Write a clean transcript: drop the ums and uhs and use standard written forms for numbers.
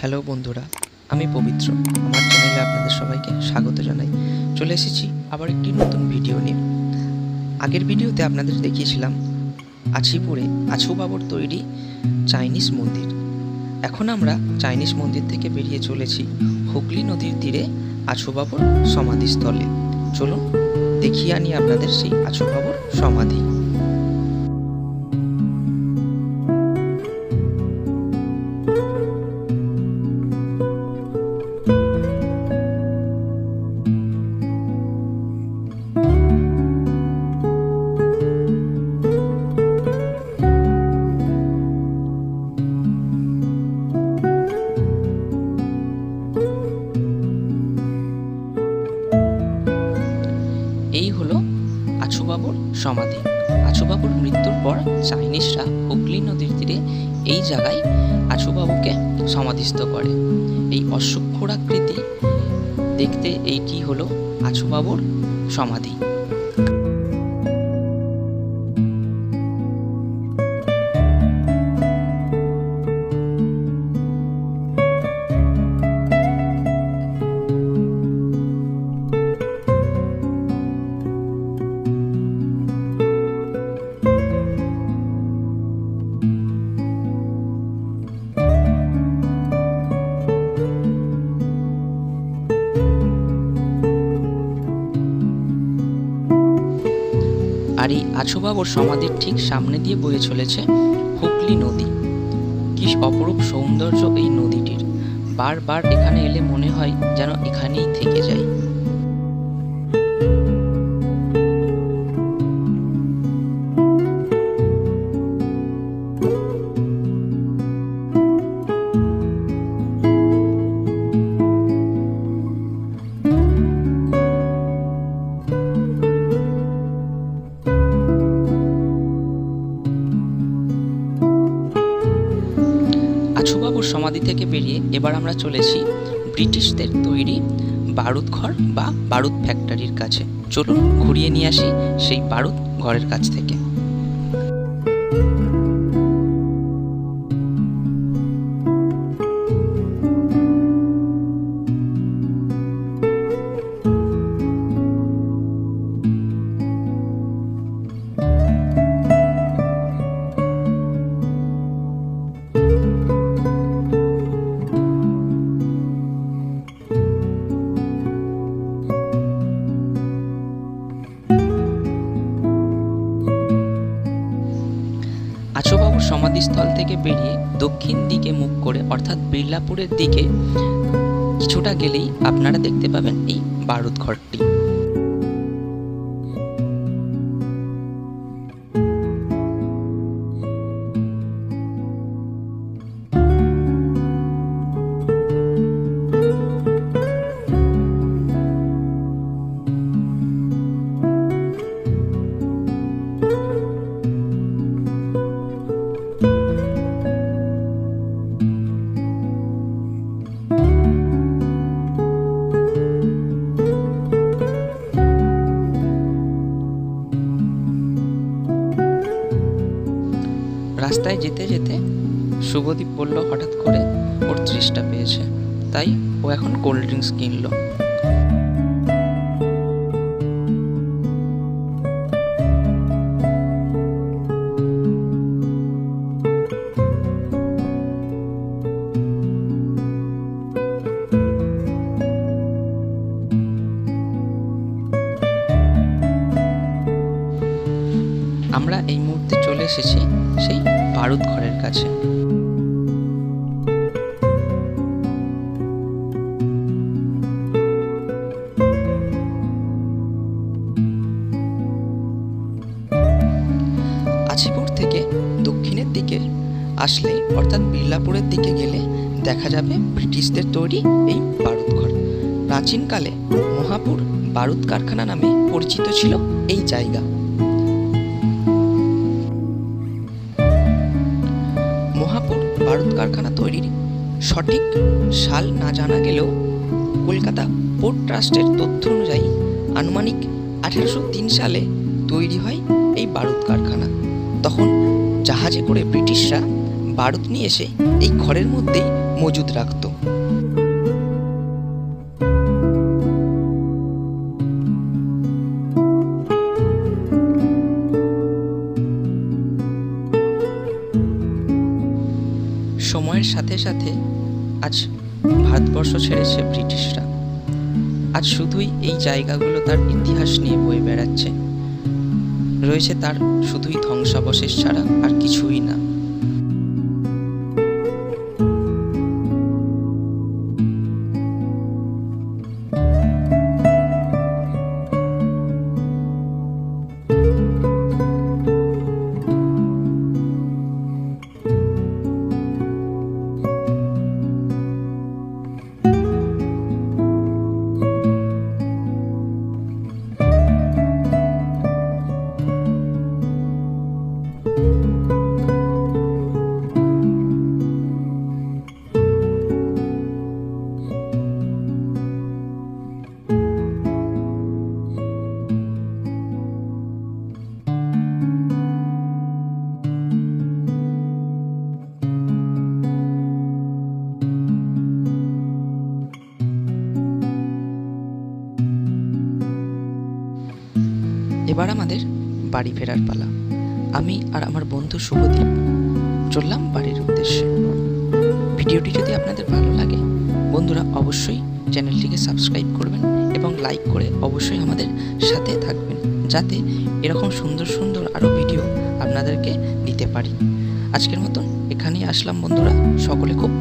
Hello বন্ধুরা, আমি পবিত্র। আমার চ্যানেলে আপনাদের সবাইকে স্বাগত জানাই। চলে এসেছি আবার একটি নতুন ভিডিও নিয়ে। আগের ভিডিওতে আপনাদের দেখিয়েছিলাম আছিপুরে আছু বাবুর তৈরি চাইনিজ মন্দির। এখন আমরা চাইনিজ মন্দির থেকে বেরিয়ে চলেছি হুগলি নদীর তীরে আছু বাবুর সমাধিস্থলে। চলুন দেখিয়ে আনি আপনাদের সেই আছু বাবুর সমাধি। এই হলো আছু বাবুর সমাধি। আছু বাবুর মৃত্যুর পর চাইনিজরা হুগলি নদীর তীরে এই জায়গায় আছু বাবুকে সমাধিস্থ করে। এই অশ্বক্ষুরাকৃতি দেখতে এইটি হলো আছু বাবুর সমাধি। আর এই আছু বাবুর সমাধির ঠিক সামনে দিয়ে বয়ে চলেছে হুগলি নদী। কি অপরূপ সৌন্দর্য এই নদীটির! বারবার এখানে এলে মনে হয় যেন এখানেই থেকে যাই। আছু বাবুর সমাধি থেকে বেরিয়ে এবার আমরা চলেছি ব্রিটিশদের তৈরি বারুদ ঘর বা বারুদ ফ্যাক্টরির কাছে। চলুন ঘুরিয়ে নিয়ে আসি সেই বারুদ ঘরের কাছ থেকে। আছু বাবুর সমাধিস্থল থেকে বেরিয়ে দক্ষিণ দিকে মুখ করে অর্থাৎ বিড়লাপুরের দিকে কিছুটা গেলেই আপনারা দেখতে পাবেন এই বারুদ ঘরটি। রাস্তায় যেতে যেতে শুভদীপ বলল হঠাৎ করে ওর তৃষ্ণা পেয়েছে, তাই ও এখন কোল্ড ড্রিঙ্কস কিনলো। আমরা এই মুহূর্তে চলে এসেছি সেই বারুদ ঘরের কাছে। আছিপুর থেকে দক্ষিণের দিকে আসলে অর্থাৎ বিড়লাপুরের দিকে গেলে দেখা যাবে ব্রিটিশদের তৈরি এই বারুদ ঘর। প্রাচীনকালে মহাপুর বারুদ কারখানা নামে পরিচিত ছিল এই জায়গা। মহাপুর বারুদ কারখানা তৈরির সঠিক সাল না জানা গেলেও কলকাতা পোর্ট ট্রাস্টের তথ্য অনুযায়ী আনুমানিক 1803 সালে তৈরি হয় এই বারুদ কারখানা। তখন জাহাজে করে ব্রিটিশরা বারুদ নিয়ে এসে এই ঘরের মধ্যেই মজুদ রাখত। সময়ের সাথে সাথে আজ ভারতবর্ষ ছেড়েছে ব্রিটিশরা। আজ শুধুই এই জায়গাগুলো তার ইতিহাস নিয়ে বয়ে বেড়াচ্ছে, রয়েছে তার শুধুই ধ্বংসাবশেষ ছাড়া আর কিছুই না। এবার আমাদের বাড়ি ফেরার পালা। আমি আর আমার বন্ধু শুভদীপ চললাম বাড়ির উদ্দেশ্যে। ভিডিওটি যদি আপনাদের ভালো লাগে বন্ধুরা অবশ্যই চ্যানেলটিকে সাবস্ক্রাইব করবেন এবং লাইক করে অবশ্যই আমাদের সাথে থাকবেন, যাতে এরকম সুন্দর সুন্দর আরও ভিডিও আপনাদেরকে দিতে পারি। আজকের মতন এখানেই আসলাম বন্ধুরা, সকলে খুব